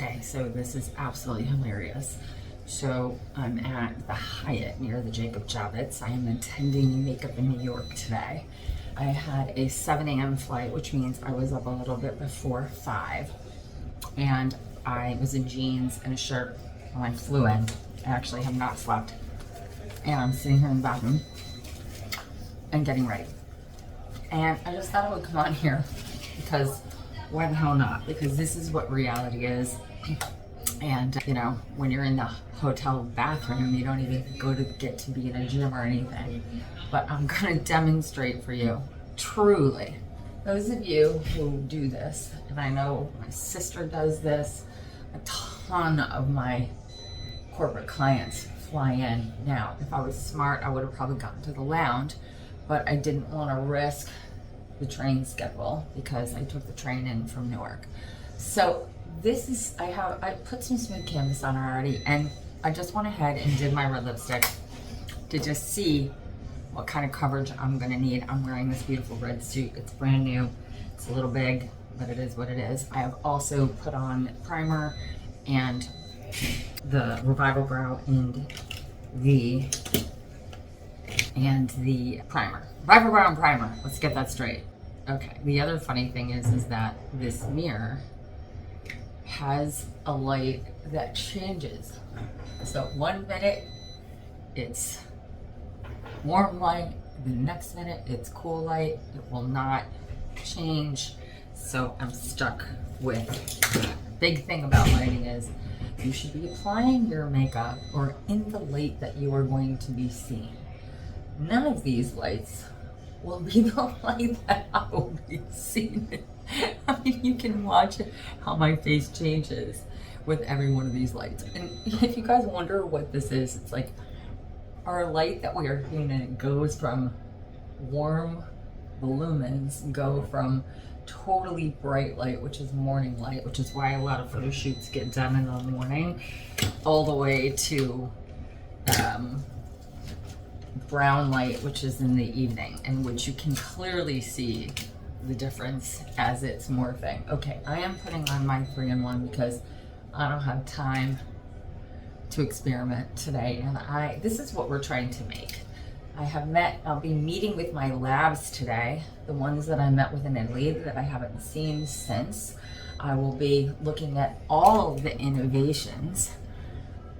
Okay, so this is absolutely hilarious. So I'm at the Hyatt near the Javits. I am attending makeup in New York today. I had a 7 a.m. flight, which means I was up a little bit before 5. And I was in jeans and a shirt when I flew in. I actually have not slept. And I'm sitting here in the bathroom and getting ready. And I just thought I would come on here because why the hell not? Because this is what reality is. And you know, when you're in the hotel bathroom, you don't even get to be in a gym or anything. But I'm gonna demonstrate for you, truly. Those of you who do this, and I know my sister does this, a ton of my corporate clients fly in. Now, if I was smart, I would have probably gotten to the lounge, but I didn't want to risk the train schedule because I took the train in from Newark. So this is, I put some smooth canvas on already, and I just went ahead and did my red lipstick to just see what kind of coverage I'm gonna need. I'm wearing this beautiful red suit. It's brand new. It's a little big, but it is what it is. I have also put on primer and the Revival Brow and the primer. Revival Brow and primer. Let's get that straight. Okay. The other funny thing is that this mirror has a light that changes. So 1 minute it's warm light, the next minute it's cool light. It will not change. So I'm stuck with that. Big thing about lighting is you should be applying your makeup or in the light that you are going to be seeing. None of these lights will be the light that I will be seeing. I mean, you can watch how my face changes with every one of these lights. And if you guys wonder what this is, it's like our light that we are seeing goes from warm, the lumens go from totally bright light, which is morning light, which is why a lot of photo shoots get done in the morning, all the way to brown light, which is in the evening, and which you can clearly see the difference as it's morphing. Okay, I am putting on my 3-in-1 because I don't have time to experiment today, and this is what we're trying to make. I'll be meeting with my labs today, the ones that I met with in Italy that I haven't seen since. I will be looking at all of the innovations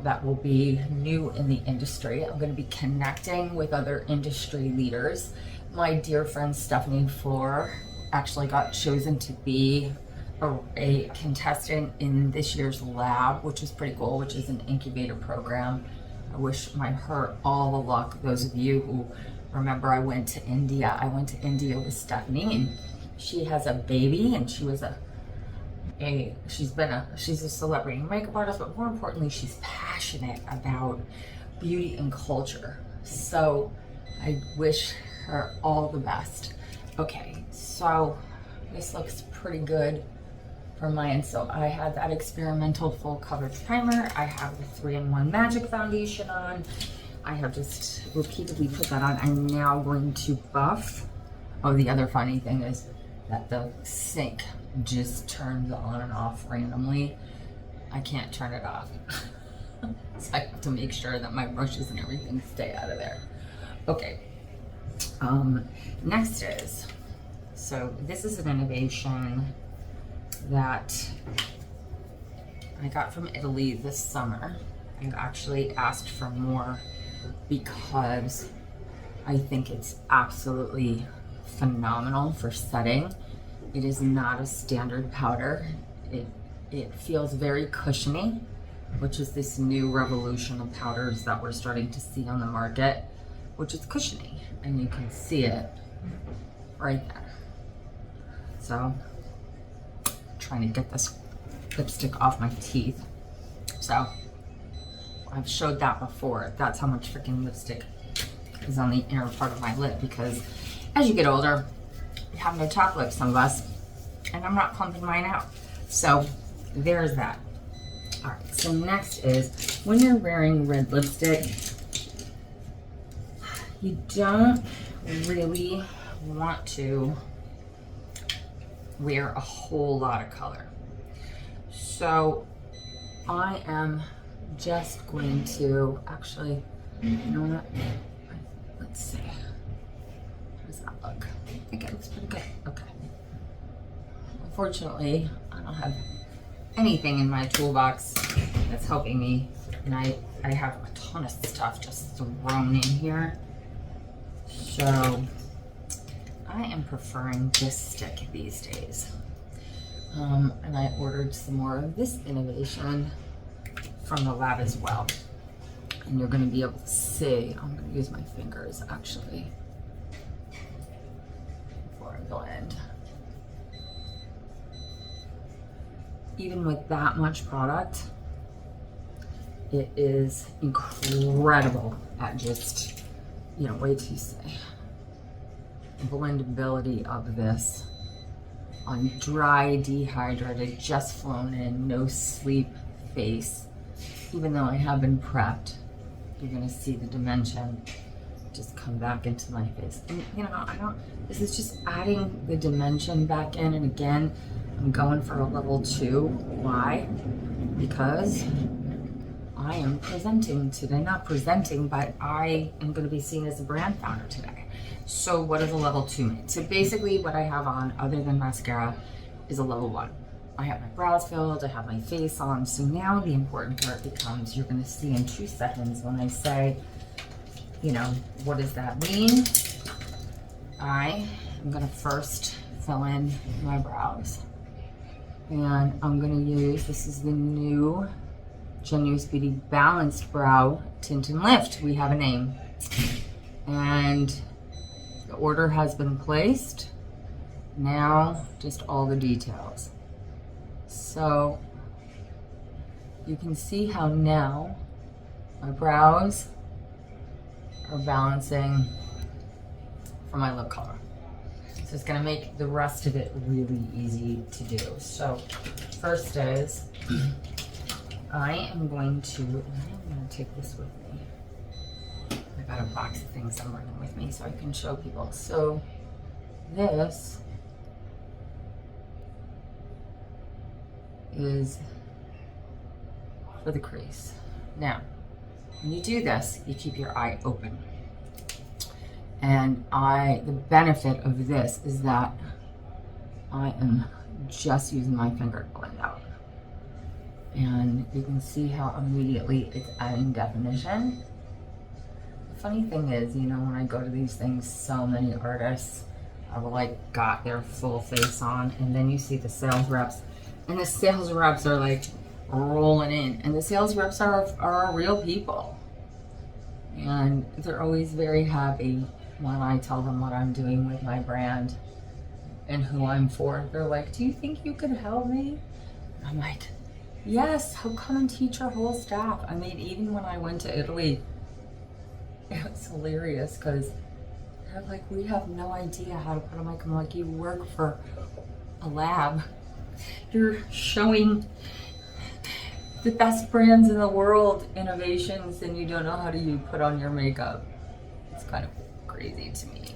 that will be new in the industry. I'm going to be connecting with other industry leaders. My dear friend Stephanie Floor actually got chosen to be a contestant in this year's lab, which is pretty cool, which is an incubator program. I wish her all the luck. Those of you who remember, I went to India with Stephanie, and she has a baby, and she was she's a celebrity makeup artist, but more importantly, she's passionate about beauty and culture. So I wish her all the best. Okay, so this looks pretty good for mine. So I had that experimental full coverage primer. I have the 3-in-1 Magic Foundation on. I have just repeatedly put that on. I'm now going to buff. Oh, the other funny thing is that the sink just turns on and off randomly. I can't turn it off. So I have to make sure that my brushes and everything stay out of there. Okay. Next is, so this is an innovation that I got from Italy this summer. I've actually asked for more because I think it's absolutely phenomenal for setting. It is not a standard powder. It feels very cushiony, which is this new revolution of powders that we're starting to see on the market, which is cushiony, and you can see it right there. So trying to get this lipstick off my teeth. So I've showed that before. That's how much freaking lipstick is on the inner part of my lip, because as you get older, you have no top lip, some of us, and I'm not clumping mine out. So there's that. All right, so next is when you're wearing red lipstick, you don't really want to wear a whole lot of color. So I am just going to, actually, you know what? Let's see. How does that look? I think it looks pretty good. Okay. Unfortunately, I don't have anything in my toolbox that's helping me. And I have a ton of stuff just thrown in here. So I am preferring this stick these days. And I ordered some more of this innovation from the lab as well. And you're going to be able to see, I'm going to use my fingers actually before I blend. Even with that much product, it is incredible at just, you know, wait till you say, blendability of this on dry, dehydrated, just flown in, no sleep face. Even though I have been prepped, you're gonna see the dimension just come back into my face. And you know, this is just adding the dimension back in. And again, I'm going for a level 2. Why? Because I am presenting today, not presenting, but I am gonna be seen as a brand founder today. So what does a level 2 mean? So basically what I have on, other than mascara, is a level 1. I have my brows filled, I have my face on. So now the important part becomes, you're gonna see in 2 seconds when I say, you know, what does that mean? I am gonna first fill in my brows. And I'm gonna use, this is the new Genuist Beauty Balanced Brow Tint and Lift. We have a name. And the order has been placed. Now, just all the details. So, you can see how now my brows are balancing for my lip color. So it's gonna make the rest of it really easy to do. So, first is, I am going to, and I'm gonna take this with me. I got a box of things I'm bringing with me so I can show people. So this is for the crease. Now, when you do this, you keep your eye open. And the benefit of this is that I am just using my finger to blend out. And you can see how immediately it's adding definition. The funny thing is, you know, when I go to these things, so many artists have like got their full face on, and then you see the sales reps, and the sales reps are like rolling in, and the sales reps are real people. And they're always very happy when I tell them what I'm doing with my brand and who I'm for. They're like, do you think you could help me? And I'm like, yes, I'll come and teach our whole staff. I mean, even when I went to Italy, it was hilarious because they're like, we have no idea how to put on makeup. I'm like, you work for a lab. You're showing the best brands in the world innovations and you don't know how to put on your makeup. It's kind of crazy to me.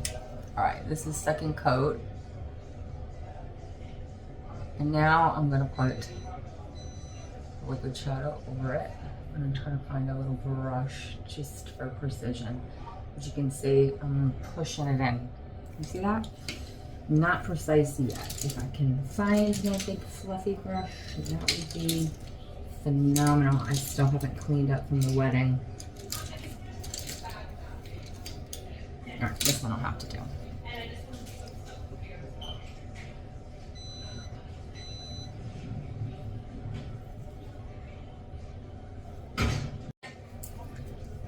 All right, this is second coat. And now I'm gonna put liquid shadow over it. I'm trying to find a little brush just for precision. As you can see, I'm pushing it in. You see that? Not precise yet. If I can find my big fluffy brush, that would be phenomenal. I still haven't cleaned up from the wedding. All right, this one I'll have to do.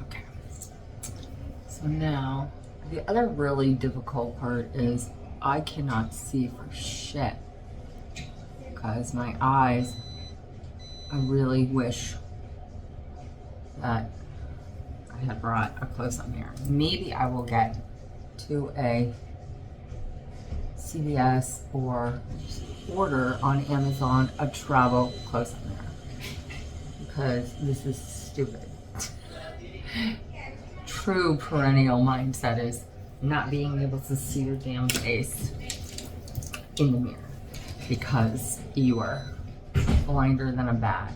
Okay. So now, the other really difficult part is I cannot see for shit because my eyes, I really wish that I had brought a close-up mirror. Maybe I will get to a CVS or order on Amazon a travel close-up mirror because this is stupid. True perennial mindset is not being able to see your damn face in the mirror because you are blinder than a bat.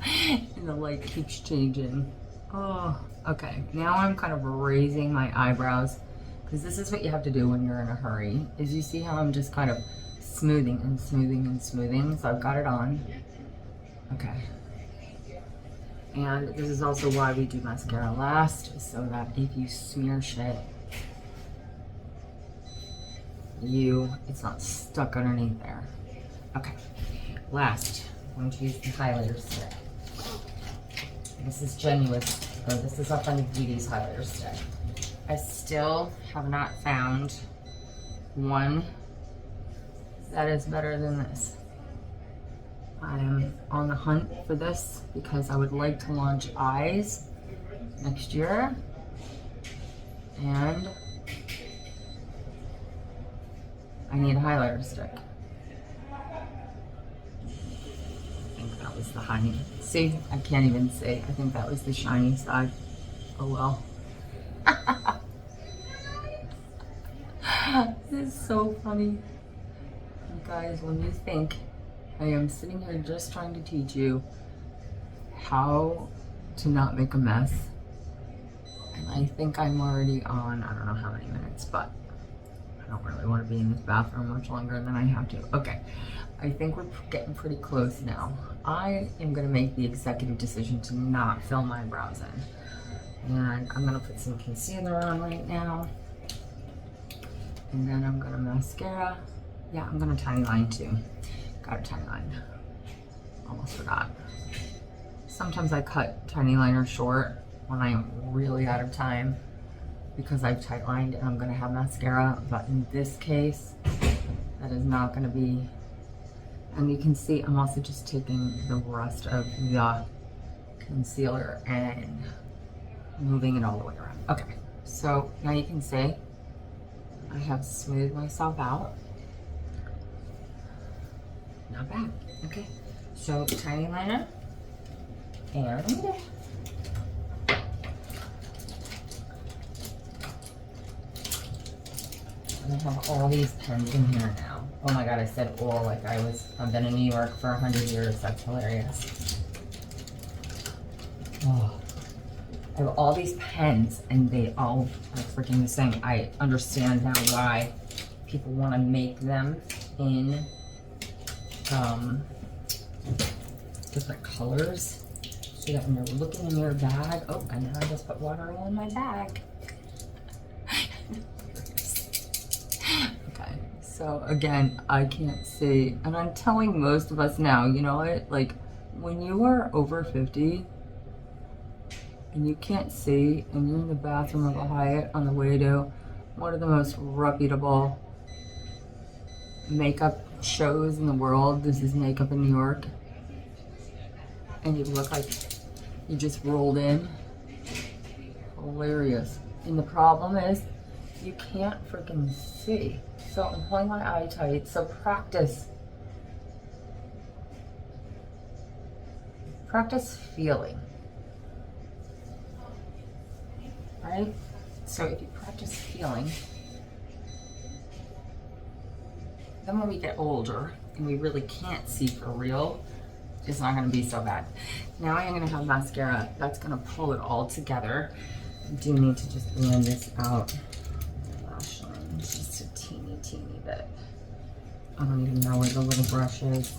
And the light keeps changing. Oh, okay. Now I'm kind of raising my eyebrows, because this is what you have to do when you're in a hurry, is you see how I'm just kind of smoothing and smoothing and smoothing. So I've got it on. Okay. And this is also why we do mascara last, so that if you smear shit, it's not stuck underneath there. Okay. Last, I'm going to use the highlighter stick. This is Genuist. So this is Authentic Beauty's highlighter stick. I still have not found one that is better than this. I am on the hunt for this because I would like to launch eyes next year. And I need a highlighter stick. I think that was the honey. See, I can't even see. I think that was the shiny side. Oh well. This is so funny. You guys, when you think I am sitting here just trying to teach you how to not make a mess, and I think I'm already on, I don't know how many minutes, but I don't really want to be in this bathroom much longer than I have to. Okay, I think we're getting pretty close now. I am going to make the executive decision to not fill my brows in. And I'm going to put some concealer on right now. And then I'm going to mascara. Yeah, I'm going to tiny line too. Got a tiny line. Almost forgot. Sometimes I cut tiny liner short when I'm really out of time because I've tight lined and I'm going to have mascara. But in this case, that is not going to be. And you can see I'm also just taking the rest of the concealer and moving it all the way around. Okay, so now you can see I have smoothed myself out. Not bad. Okay, so tiny liner and I have all these pens in here now. Oh my god, I said all like I've been in New York for 100 years. That's hilarious. Oh. I have all these pens and they all are freaking the same. I understand now why people want to make them in different colors so that when you're looking in your bag, oh, and now I just put water all in my bag. Okay, so again, I can't see, and I'm telling most of us now, you know what, like when you are over 50 and you can't see and you're in the bathroom of a Hyatt on the way to one of the most reputable makeup shows in the world, this is Makeup in New York, and you look like you just rolled in, hilarious. And the problem is you can't freaking see. So I'm pulling my eye tight, so practice feeling. Right? So if you practice feeling, then when we get older and we really can't see for real, it's not going to be so bad. Now I am going to have mascara. That's going to pull it all together. I do need to just blend this out. Lash line, just a teeny bit. I don't even know where the little brush is.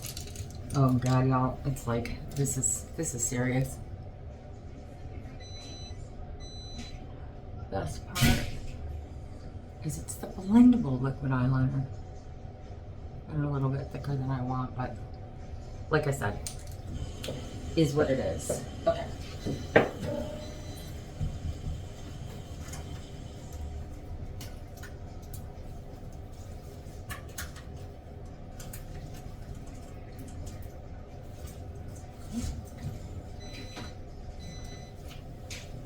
Oh god, y'all, it's like this is serious. Best part is it's the blendable liquid eyeliner. And a little bit thicker than I want, but like I said, is what it is. Okay.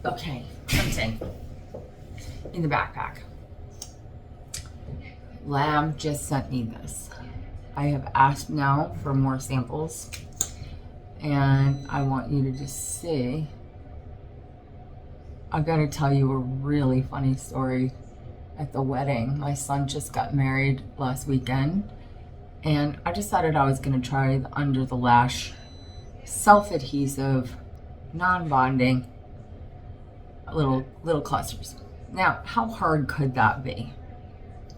Okay, something in the backpack. Lab just sent me this. I have asked now for more samples, and I want you to just see. I've got to tell you a really funny story at the wedding. My son just got married last weekend, and I decided I was going to try the under the lash self-adhesive, non-bonding little clusters. Now, how hard could that be?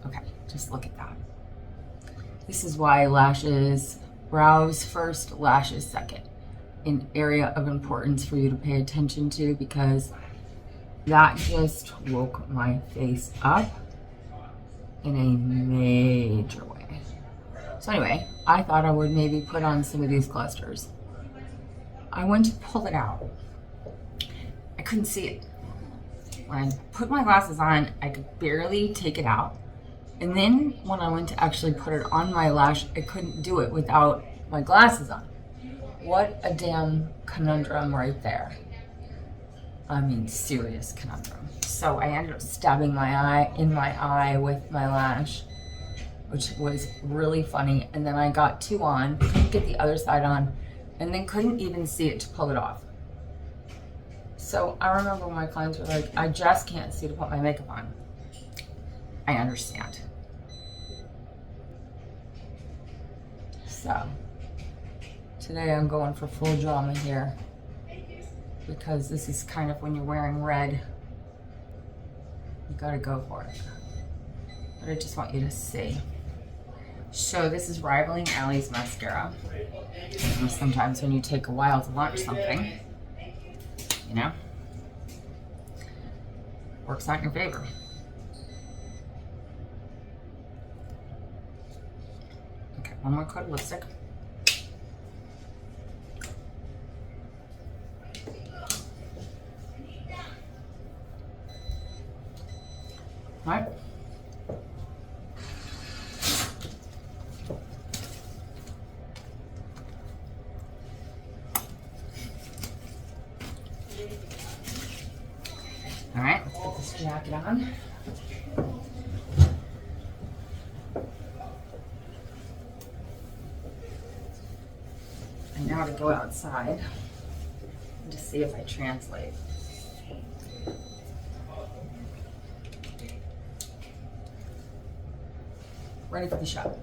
Okay, just look at that. This is why lashes, brows first, lashes second. An area of importance for you to pay attention to, because that just woke my face up in a major way. So anyway, I thought I would maybe put on some of these clusters. I went to pull it out. I couldn't see it. When I put my glasses on, I could barely take it out. And then when I went to actually put it on my lash, I couldn't do it without my glasses on. What a damn conundrum right there. I mean, serious conundrum. So I ended up stabbing my eye with my lash, which was really funny. And then I got two on, couldn't get the other side on, and then couldn't even see it to pull it off. So I remember my clients were like, I just can't see to put my makeup on. I understand. So today I'm going for full drama here, because this is kind of when you're wearing red, you gotta go for it. But I just want you to see. So this is Rivaling Alley's mascara. And sometimes when you take a while to launch something, you know, works out in your favor. Okay, one more coat of lipstick. All right. All right, let's put this jacket on. And now to go outside and to see if I translate. Ready for the shot.